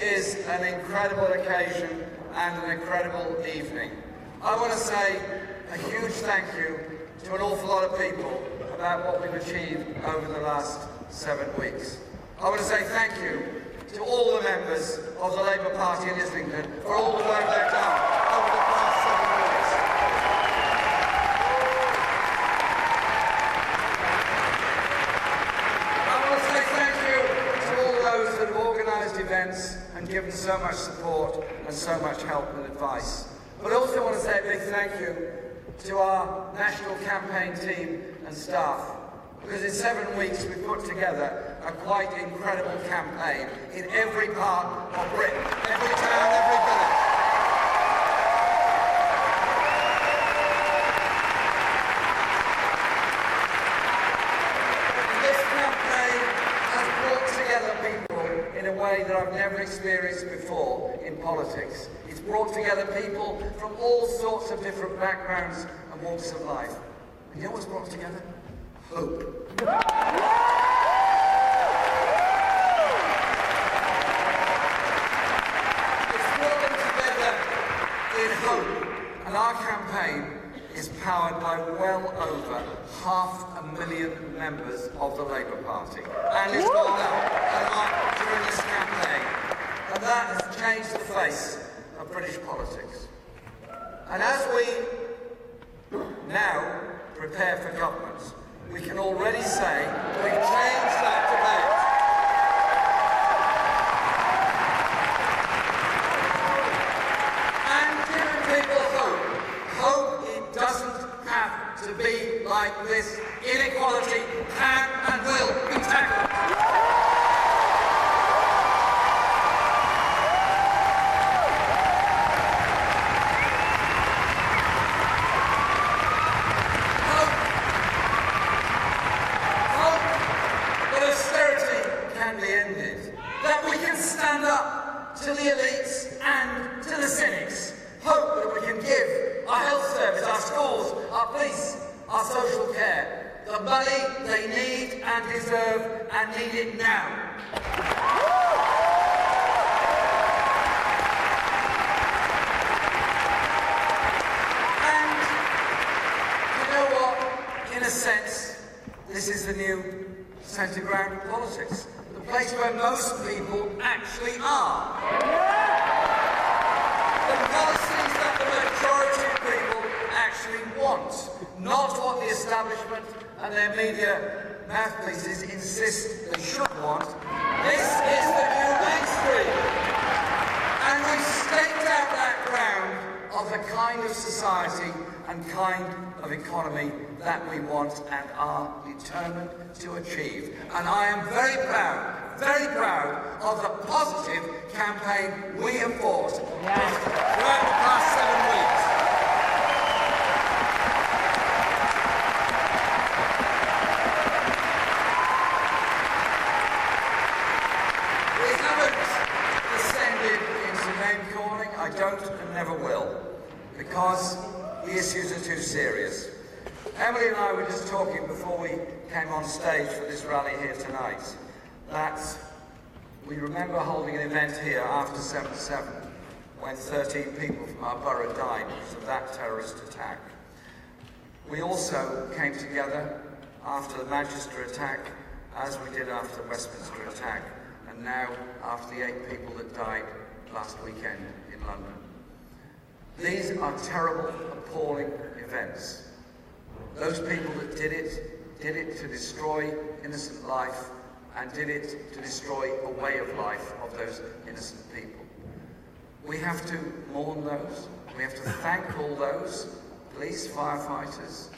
is an incredible occasion and an incredible evening. I want to say a huge thank you to an awful lot of people about what we've achieved over the last 7 weeks. I want to say thank you to all the members of the Labour Party in Islington for all the work they've done over the past 7 weeks. I want to say thank you to all those that have organised events and given so much support and so much help and advice. But I also want to say a big thank you to our national campaign team and staff, because in 7 weeks we've put together a quite incredible campaign in every part of Britain, every town, every village. And this campaign has brought together people in a way that I've never experienced before in politics. It's brought together people from all sorts of different backgrounds and walks of life. And you know what's brought together? Hope. It's brought them together in hope. And our campaign is powered by well over 500,000 members of the Labour Party. And it's gone up a lot during this campaign. And that has changed the face of British politics. And as we now prepare for government, we can already say we've changed that debate. And given people hope. Hope it doesn't have to be like this. Inequality can and will be tackled. Stand up to the elites and to the cynics. Hope that we can give our health service, our schools, our police, our social care the money they need and deserve, and need it now. And you know what? In a sense, this is the new centre ground of politics. The place where most people actually are. The policies that the majority of people actually want, not what the establishment and their media mouthpieces insist they should want. This is the new mainstream. And we've staked out that ground of the kind of society and kind of economy that we want and are determined to achieve. And I am very proud of the positive campaign we have fought throughout the past 7 weeks. We haven't descended into name calling. I don't and never will, because the issues are too serious. Emily and I were just talking before we came on stage for this rally here tonight, that we remember holding an event here after 7/7 when 13 people from our borough died because of that terrorist attack. We also came together after the Manchester attack, as we did after the Westminster attack, and now after the 8 people that died last weekend in London. These are terrible, appalling events. Those people that did it to destroy innocent life, and did it to destroy a way of life of those innocent people. We have to mourn those. We have to thank all those police, firefighters,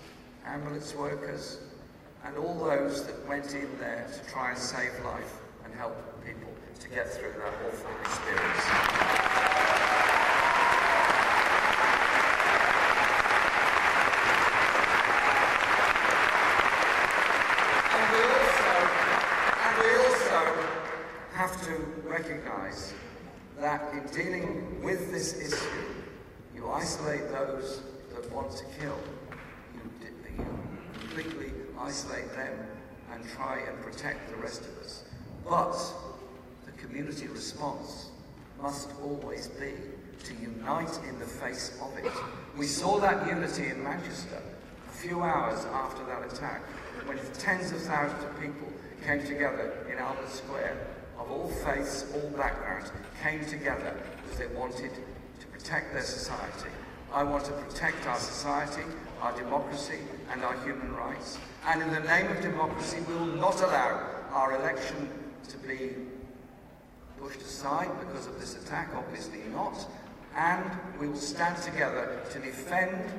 ambulance workers, and all those that went in there to try and save life and help people to get through that awful experience. Have to recognise that in dealing with this issue, you isolate those that want to kill. You completely isolate them and try and protect the rest of us. But the community response must always be to unite in the face of it. We saw that unity in Manchester a few hours after that attack, when tens of thousands of people came together in Albert Square, of all faiths, all backgrounds, came together because they wanted to protect their society. I want to protect our society, our democracy, and our human rights. And in the name of democracy, we will not allow our election to be pushed aside because of this attack, obviously not. And we will stand together to defend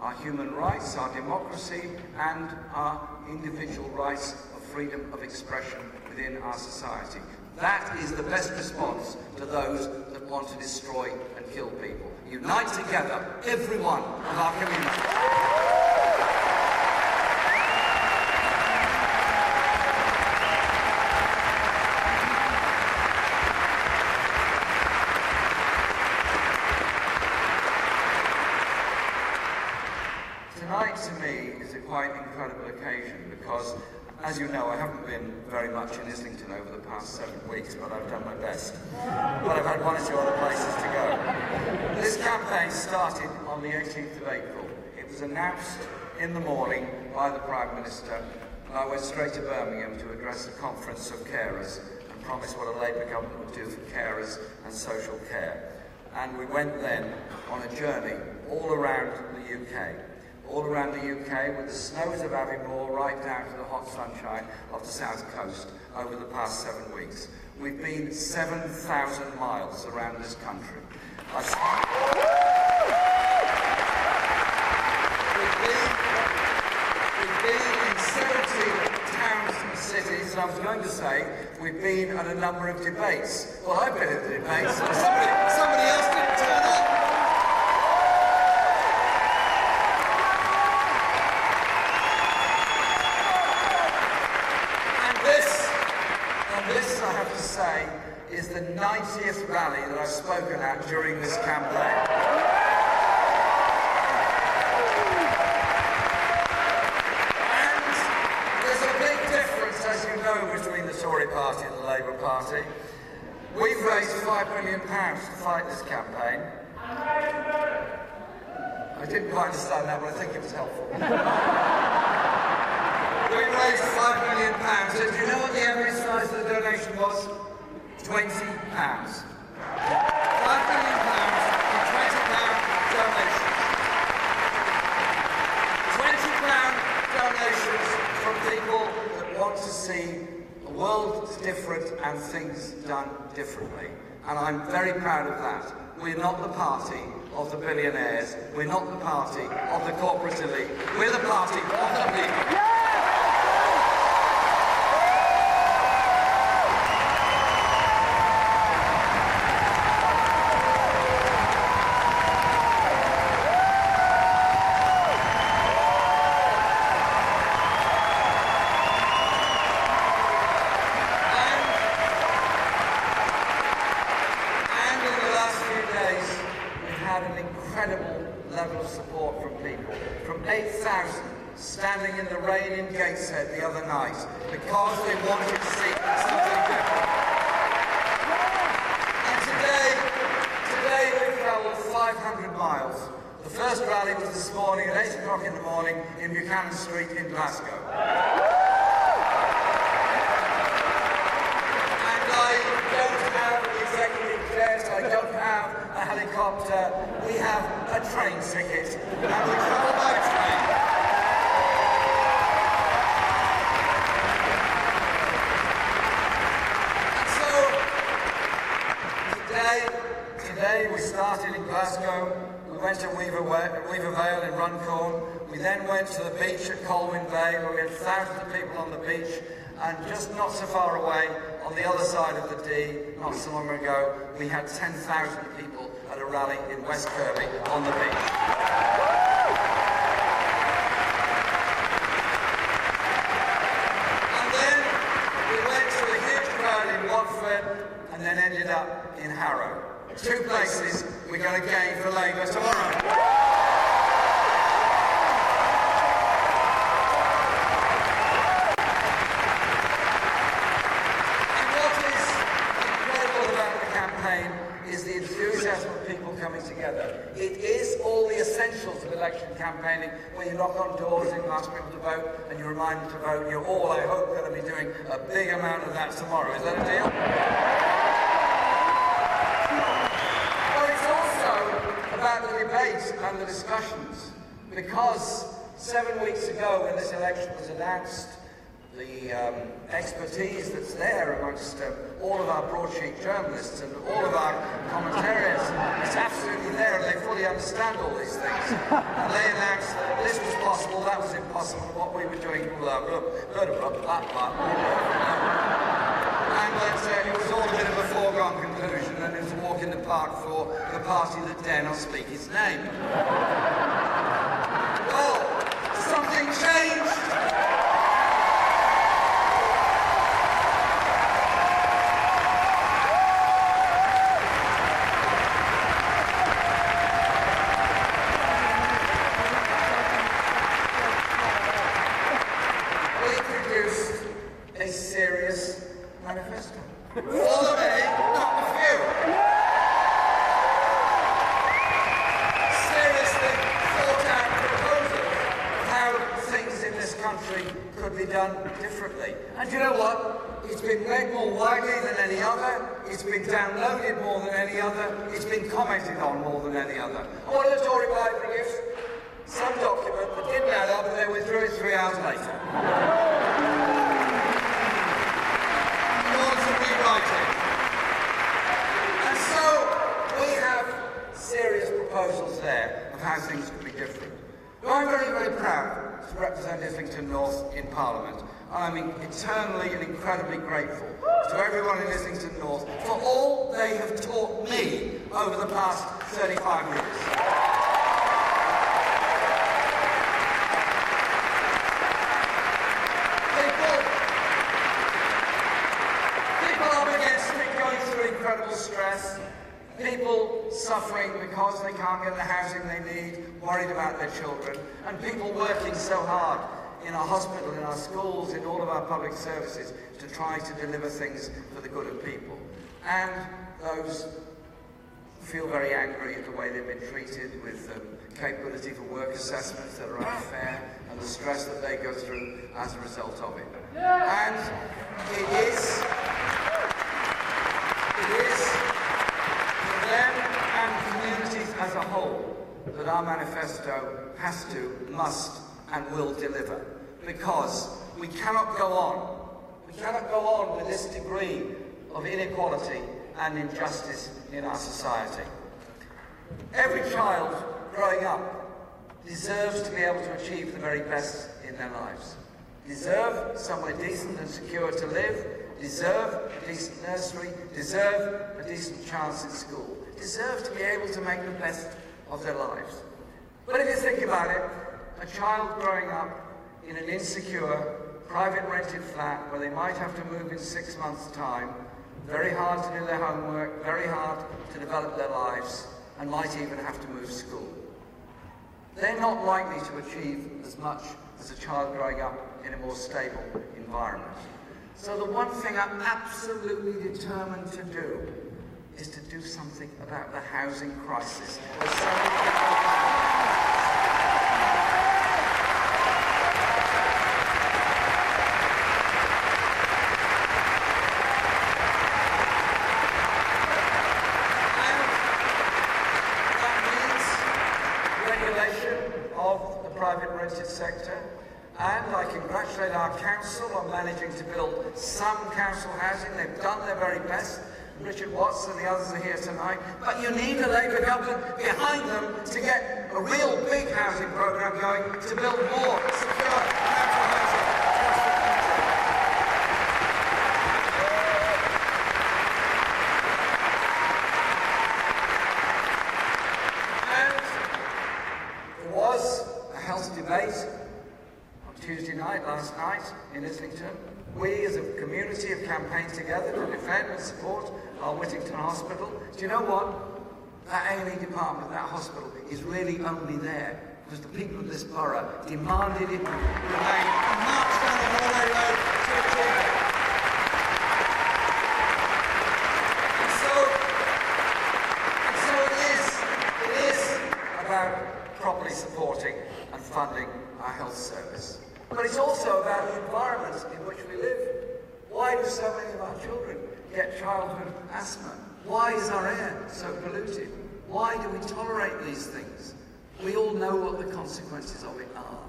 our human rights, our democracy, and our individual rights of freedom of expression within our society. That is the best response to those that want to destroy and kill people. Unite together, every one of our communities. Tonight, to me, is a quite incredible occasion because, as you know, I haven't been very much in Islington over the past 7 weeks, but I've done my best. But I've had one or two other places to go. This campaign started on the 18th of April. It was announced in the morning by the Prime Minister, and I went straight to Birmingham to address the conference of carers and promise what a Labour government would do for carers and social care. And we went then on a journey all around the UK. All around the UK, with the snows of Aviemore right down to the hot sunshine of the south coast over the past 7 weeks. We've been 7,000 miles around this country. We've been in 70 towns and cities, and I was going to say we've been at a number of debates. Well, I've been at the debates, but somebody else didn't turn up. This, I have to say, is the 90th rally that I've spoken at during this campaign. And there's a big difference, as you know, between the Tory party and the Labour Party. We've raised £5 million to fight this campaign. I didn't quite understand that, but I think it was helpful. We raised £5 million. And do you know what the average size of the donation was? £20. £5 million in £20 donations. £20 donations from people that want to see the world different and things done differently. And I'm very proud of that. We're not the party of the billionaires. We're not the party of the corporate elite. We're the party of the people. An incredible level of support from people, from 8,000 standing in the rain in Gateshead the other night because they wanted to see something different. And today we've travelled 500 miles. The first rally was this morning at 8 o'clock in the morning in Buchanan Street in Glasgow. And I don't have an executive jet, I don't have a helicopter, we have a train ticket, and we travel by train. And so, today we started in Glasgow, we went to Weaver Vale in Runcorn, we then went to the beach at Colwyn Bay, where we had thousands of people on the beach, and just not so far away, on the other side of the Dee, not so long ago, we had 10,000 people at a rally in West Kirby on the beach. And then we went to a huge crowd in Watford and then ended up in Harrow. 2 places we're going to gain for Labour tomorrow. on doors and you ask people to vote and you remind them to vote. You're all, I hope, going to be doing a big amount of that tomorrow. Is that a deal? But it's also about the debates and the discussions, because 7 weeks ago when this election was announced, the expertise that's there amongst all of our broadsheet journalists and all of our commentarians is absolutely there, and they fully understand all these things. And they announced that this was possible, that was impossible, what we were doing, and that it was all a bit of a foregone conclusion, and it was a walk in the park for the party that dare not speak its name. Well, something changed. A serious manifesto. For the many, not the few. Seriously thought out proposals of how things in this country could be done differently. And you know what? It's been read more widely than any other. It's been downloaded more than any other. It's been commented on more than any other. And what did the Tory party produce? Some document that didn't add up, and they withdrew it 3 hours later. And so we have serious proposals there of how things could be different. But I'm very, very proud to represent Islington North in Parliament. I'm eternally and incredibly grateful to everyone in Islington North for all they have taught me over the past 35 years. Incredible stress, people suffering because they can't get the housing they need, worried about their children, and people working so hard in our hospital, in our schools, in all of our public services to try to deliver things for the good of people. And those feel very angry at the way they've been treated, with capability for work assessments that are unfair, and the stress that they go through as a result of it. And it is for them and communities as a whole that our manifesto has to, must, and will deliver. Because we cannot go on. We cannot go on with this degree of inequality and injustice in our society. Every child growing up deserves to be able to achieve the very best in their lives. Deserve somewhere decent and secure to live, deserve a decent nursery, deserve a decent chance in school, deserve to be able to make the best of their lives. But if you think about it, a child growing up in an insecure, private rented flat where they might have to move in 6 months' time, very hard to do their homework, very hard to develop their lives, and might even have to move school. They're not likely to achieve as much as a child growing up in a more stable environment. So the one thing I'm absolutely determined to do is to do something about the housing crisis. Of the private rented sector, and I congratulate our council on managing to build some council housing. They've done their very best. Richard Watts and the others are here tonight, but you need a Labour government behind them to get a real big housing programme going to build more secure council housing across the country. There was a health debate on Tuesday night, last night, in Islington. We as a community have campaigned together to defend and support our Whittington Hospital. Do you know what? That A&E department, that hospital, is really only there because the people of this borough demanded it remain, and marched down the Holloway Road to achieve it. And so it is about properly supporting and funding our health service. But it's also about the environment in which we live. Why do so many of our children get childhood asthma? Why is our air so polluted? Why do we tolerate these things? We all know what the consequences of it are.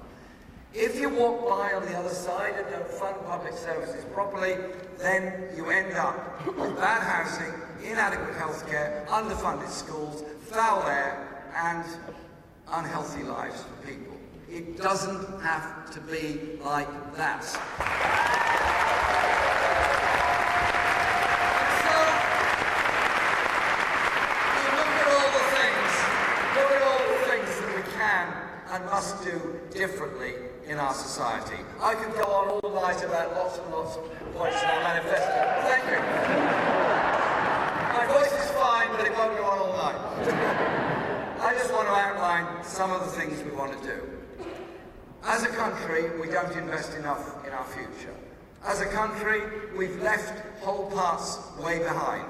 If you walk by on the other side and don't fund public services properly, then you end up with bad housing, inadequate healthcare, underfunded schools, foul air, and unhealthy lives for people. It doesn't have to be like that. And must do differently in our society. I could go on all night about lots and lots of points in our manifesto. Thank you. My voice is fine, but it won't go on all night. I just want to outline some of the things we want to do. As a country, we don't invest enough in our future. As a country, we've left whole parts way behind.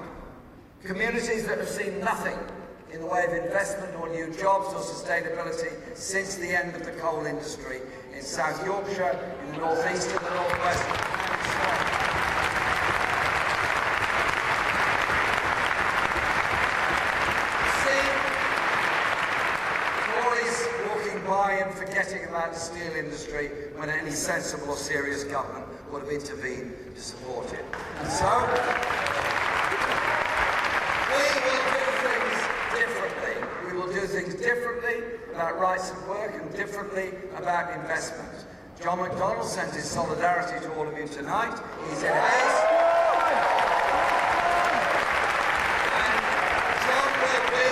Communities that have seen nothing in the way of investment or new jobs or sustainability since the end of the coal industry in South Yorkshire, in the North East and the North West, and so on. See Tories walking by and forgetting about the steel industry when any sensible or serious government would have intervened to support it. And so, things differently about rights of work and differently about investment. John McDonnell sent his solidarity to all of you tonight. He's in Hayes. And John will be,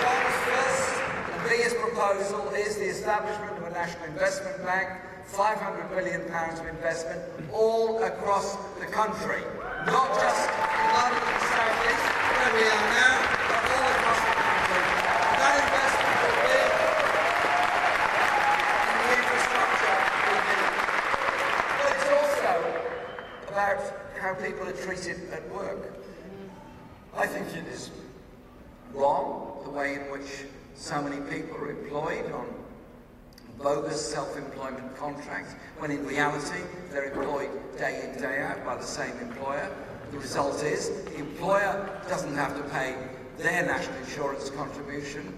John's first and biggest proposal is the establishment of a national investment bank, £500 billion of investment all across the country. Not just in London and South East, where we are now, but all across the country. That investment will be in the infrastructure we need. But it's also about how people are treated at work. I think it is wrong the way in which so many people are employed on bogus self-employment contracts, when in reality they're employed day in, day out by the same employer. The result is the employer doesn't have to pay their national insurance contribution.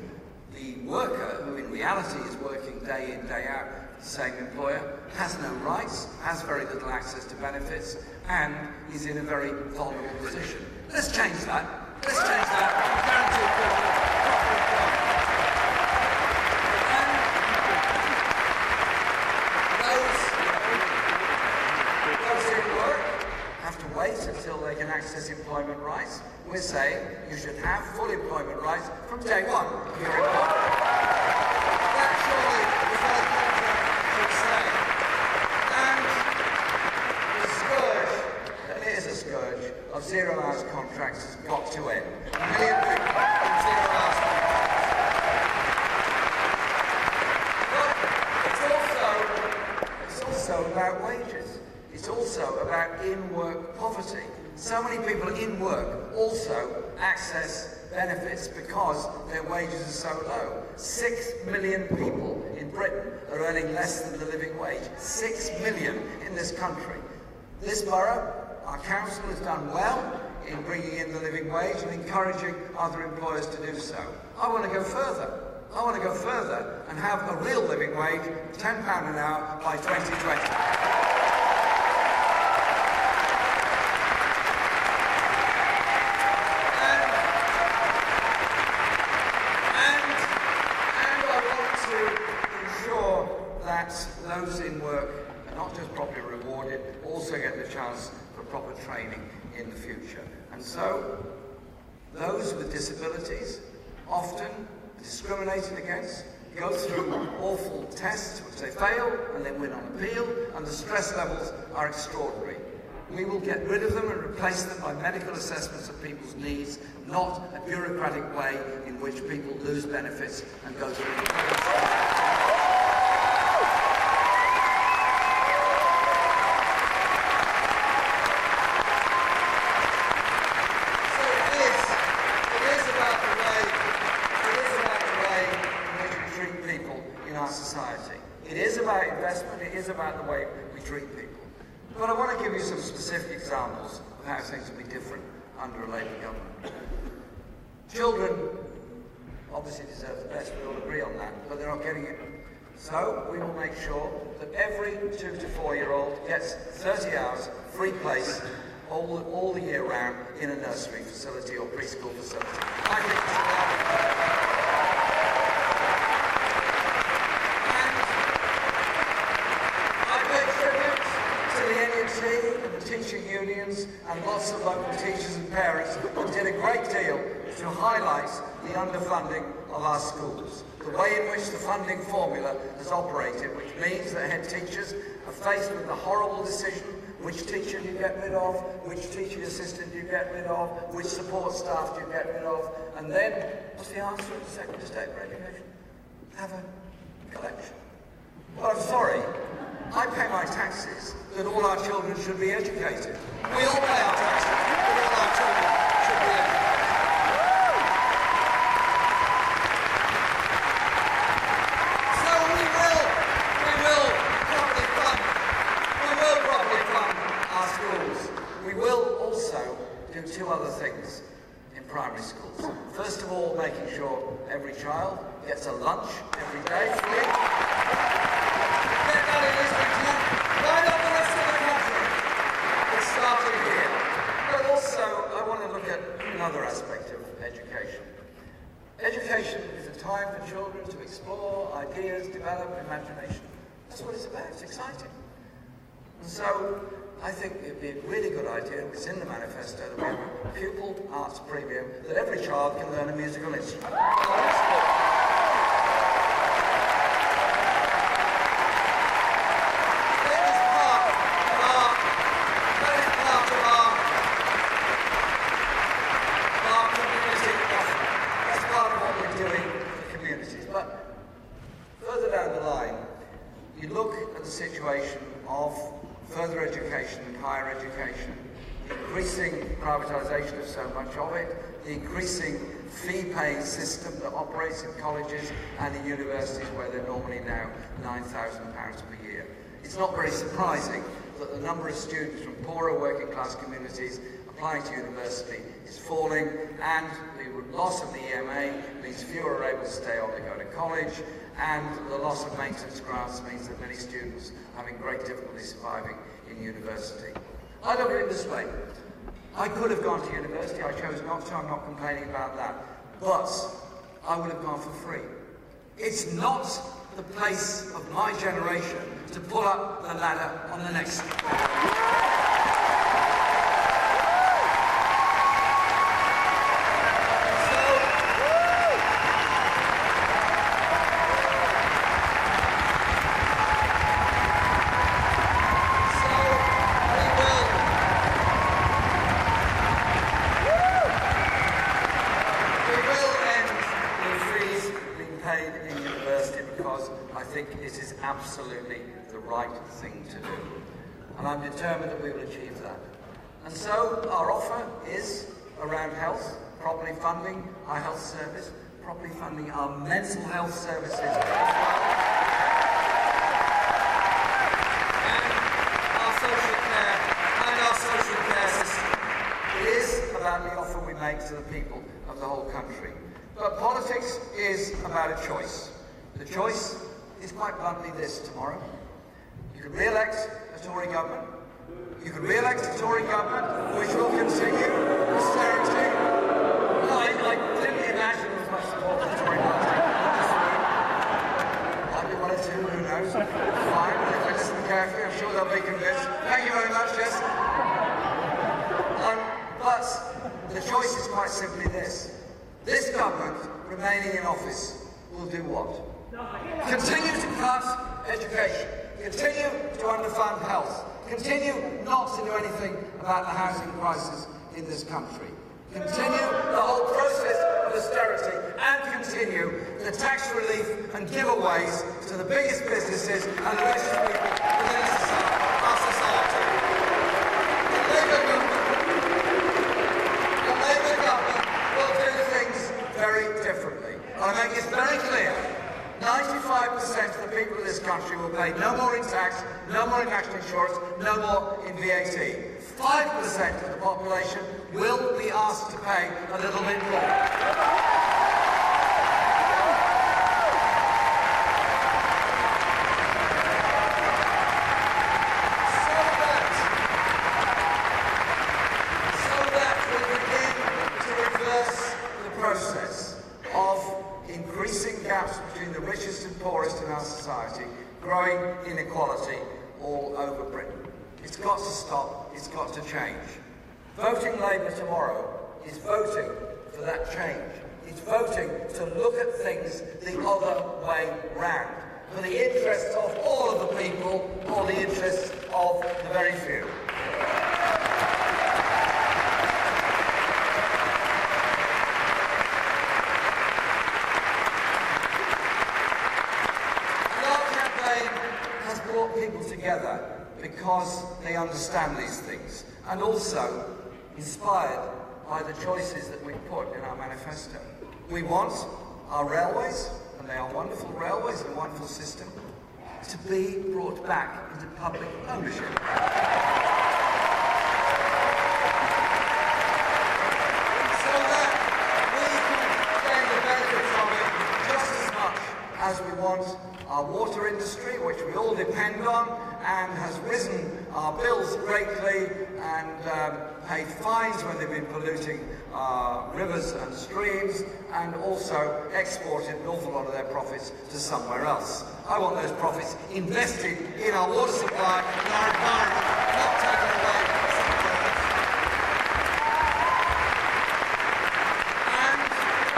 The worker, who in reality is working day in, day out for the same employer, has no rights, has very little access to benefits, and is in a very vulnerable position. Let's change that. Let's change that. Guarantee proper employment. And those in work have to wait until they can access employment rights. We're saying you should have full employment rights from day one of your employment. That surely is what a contract should say. And the scourge, and it is a scourge, of zero-hours contracts has got to end. A million people in zero-hours contracts. But it's also about wages. It's also about in-work poverty. So many people in work also access benefits because their wages are so low. 6 million people in Britain are earning less than the living wage. 6 million in this country. This borough, our council, has done well in bringing in the living wage and encouraging other employers to do so. I want to go further. I want to go further and have a real living wage of £10 an hour by 2020. Those in work are not just properly rewarded, also get the chance for proper training in the future. And so, those with disabilities, often discriminated against, go through awful tests which they fail and then win on appeal, and the stress levels are extraordinary. We will get rid of them and replace them by medical assessments of people's needs, not a bureaucratic way in which people lose benefits and go through society. about investment, it is about the way we treat people. But I want to give you some specific examples of how things will be different under a Labour government. Children obviously deserve the best, we all agree on that, but they're not getting it. So we will make sure that every 2 to 4 year old gets 30 hours free place all the year round in a nursery facility or preschool facility. I think it's and the teaching unions and lots of local teachers and parents who did a great deal to highlight the underfunding of our schools, the way in which the funding formula has operated, which means that head teachers are faced with the horrible decision which teacher do you get rid of, which teaching assistant do you get rid of, which support staff do you get rid of, and then what's the answer of the Secretary of State for Education? Have a collection. Well, I'm sorry. I pay my taxes that all our children should be educated. We all pay our taxes that all our children should be educated. So we will properly fund our schools. We will also do 2 other things in primary schools. First of all, making sure every child gets a lunch every day free. Right up the rest of the country. It's starting here. But also, I want to look at another aspect of education. Education is a time for children to explore ideas, develop imagination. That's what it's about. It's exciting. And so, I think it'd be a really good idea, it's in the manifesto, that we have a pupil arts premium, that every child can learn a musical instrument. Situation of further education and higher education, the increasing privatisation of so much of it, the increasing fee-paying system that operates in colleges and in universities where they're normally now £9,000 per year. It's not very surprising that the number of students from poorer working class communities applying to university is falling, and the loss of the EMA means fewer are able to stay on to go to college, and the loss of maintenance grants means that many students are having great difficulty surviving in university. I look at it this way. I could have gone to university, I chose not to, I'm not complaining about that, but I would have gone for free. It's not the place of my generation to pull up the ladder on the next absolutely the right thing to do. And I'm determined that we will achieve that. And so our offer is around health, properly funding our health service, properly funding our mental health services as well, and our social care system. It is about the offer we make to the people of the whole country. But politics is about a choice. The choice is quite bluntly this tomorrow. You can re-elect a Tory government. You can re-elect a Tory government which will continue austerity. I didn't imagine as much support for the Tory party. Might be 1 or 2, who knows? Fine, if I listen carefully, I'm sure they'll be convinced. Thank you very much, Jess. But the choice is quite simply this. This government, remaining in office, will do what? Continue to cut education, continue to underfund health, continue not to do anything about the housing crisis in this country, continue the whole process of austerity, and continue the tax relief and giveaways to the biggest businesses and the richest people within our society. The Labour government will do things very differently. I make it very clear. 95% of the people of this country will pay no more in tax, no more in national insurance, no more in VAT. 5% of the population will be asked to pay a little bit more. Process of increasing gaps between the richest and poorest in our society, growing inequality all over Britain. It's got to stop, it's got to change. Voting Labour tomorrow is voting for that change. It's voting to look at things the other way round, for the interests of all of the people or the interests of the very few. Brought people together because they understand these things, and also inspired by the choices that we put in our manifesto. We want our railways, and they are wonderful railways and a wonderful system, to be brought back into public ownership. So that we can gain the benefits of it just as much as we want our water industry, which we all depend on, and has risen our bills greatly and paid fines when they've been polluting rivers and streams, and also exported an awful lot of their profits to somewhere else. I want those profits invested in our water supply and our environment, not taken away somewhere else. And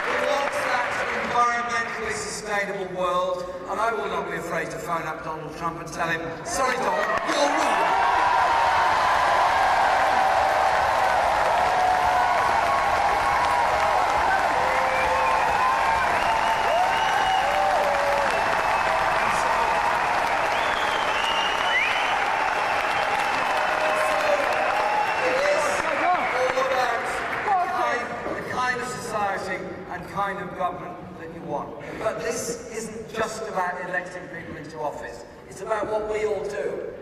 we want that environmentally sustainable world. And I will not be afraid to phone up Donald Trump and tell him, sorry Donald, you're wrong. Kind of government that you want. But this isn't just about electing people into office. It's about what we all do.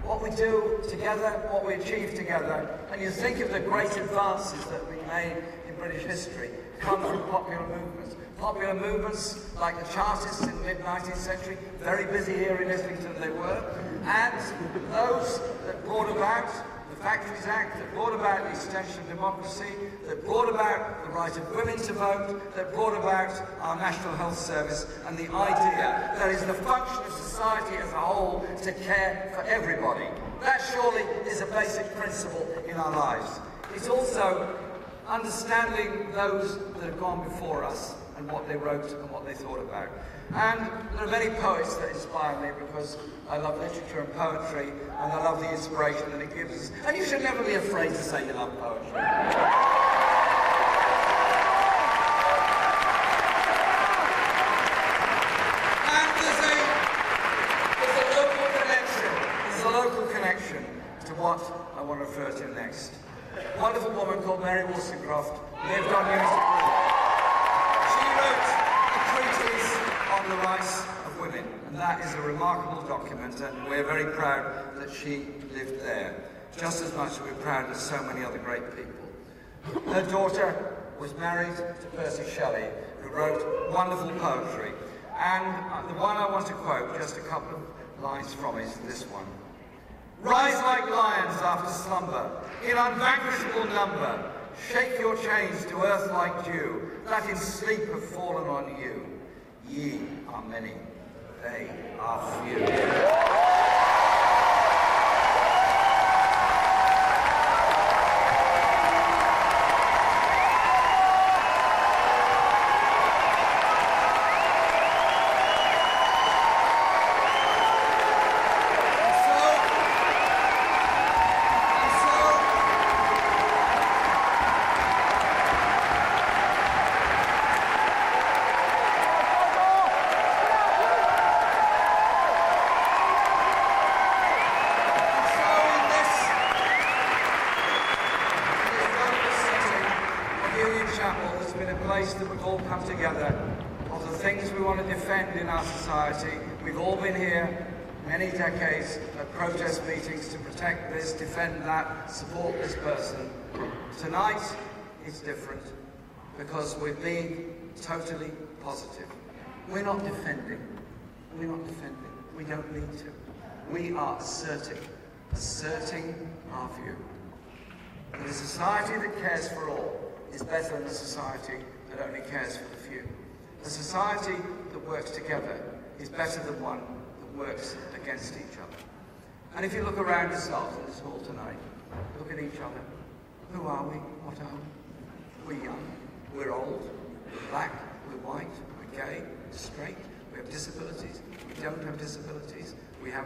What we do together, what we achieve together. And you think of the great advances that we made in British history come from popular movements. Popular movements like the Chartists in the mid-19th century, very busy here in Islington they were, and those that brought about the Factories Act, that brought about the extension of democracy, that brought about the right of women to vote, that brought about our National Health Service, and the idea that it's the function of society as a whole to care for everybody. That surely is a basic principle in our lives. It's also understanding those that have gone before us and what they wrote and what they thought about. And there are many poets that inspire me because I love literature and poetry, and I love the inspiration that it gives us. And you should never be afraid to say you love poetry. And there's a local connection to what I want to refer to next. A wonderful woman called Mary Wollstonecraft lived on New Zealand. She wrote a treatise on the rights of women, and that is a remarkable document, and we're very proud that she lived there, just as much as we're proud of so many other great people. Her daughter was married to Percy Shelley, who wrote wonderful poetry, and the one I want to quote, just a couple of lines from, is this one. Rise like lions after slumber, in unvanquishable number, shake your chains to earth like dew, that in sleep have fallen on you. Ye are many, they are few. There's been a place that we've all come together of the things we want to defend in our society. We've all been here many decades of protest meetings to protect this, defend that, support this person. Tonight, it's different because we're being totally positive. We're not defending. We're not defending. We don't need to. We are asserting our view. And a society that cares for all is better than a society that only cares for the few. A society that works together is better than one that works against each other. And if you look around yourselves in this hall tonight, look at each other. Who are we? What are we? We're young, we're old, we're black, we're white, we're gay, we're straight, we have disabilities, we don't have disabilities, we have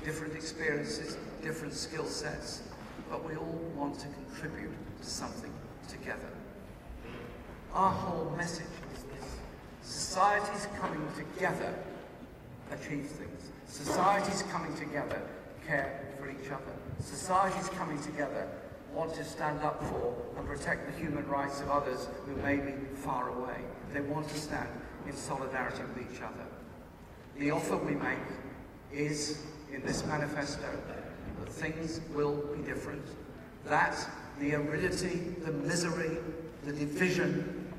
different experiences, different skill sets, but we all want to contribute to something together. Our whole message is this: societies coming together achieve things. Societies coming together care for each other. Societies coming together want to stand up for and protect the human rights of others who may be far away. They want to stand in solidarity with each other. The offer we make is, in this manifesto, that things will be different. That the aridity, the misery, the division,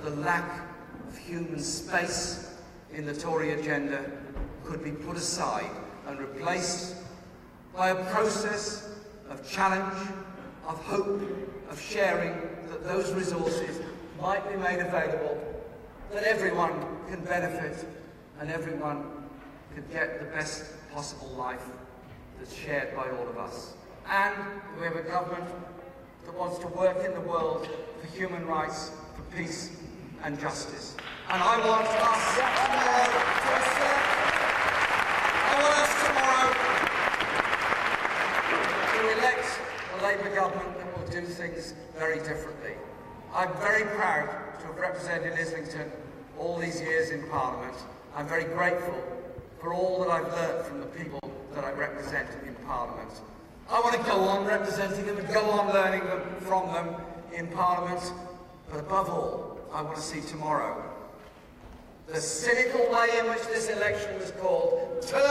the lack of human space in the Tory agenda could be put aside and replaced by a process of challenge, of hope, of sharing, that those resources might be made available, that everyone can benefit and everyone can get the best possible life that's shared by all of us. And we have a government that wants to work in the world for human rights, for peace and justice. And I want us tomorrow to assert, to elect a Labour government that will do things very differently. I'm very proud to have represented Islington all these years in Parliament. I'm very grateful for all that I've learned from the people that I represent in Parliament. I want to go on representing them and go on learning from them in Parliament, but above all, I want to see tomorrow the cynical way in which this election was called turned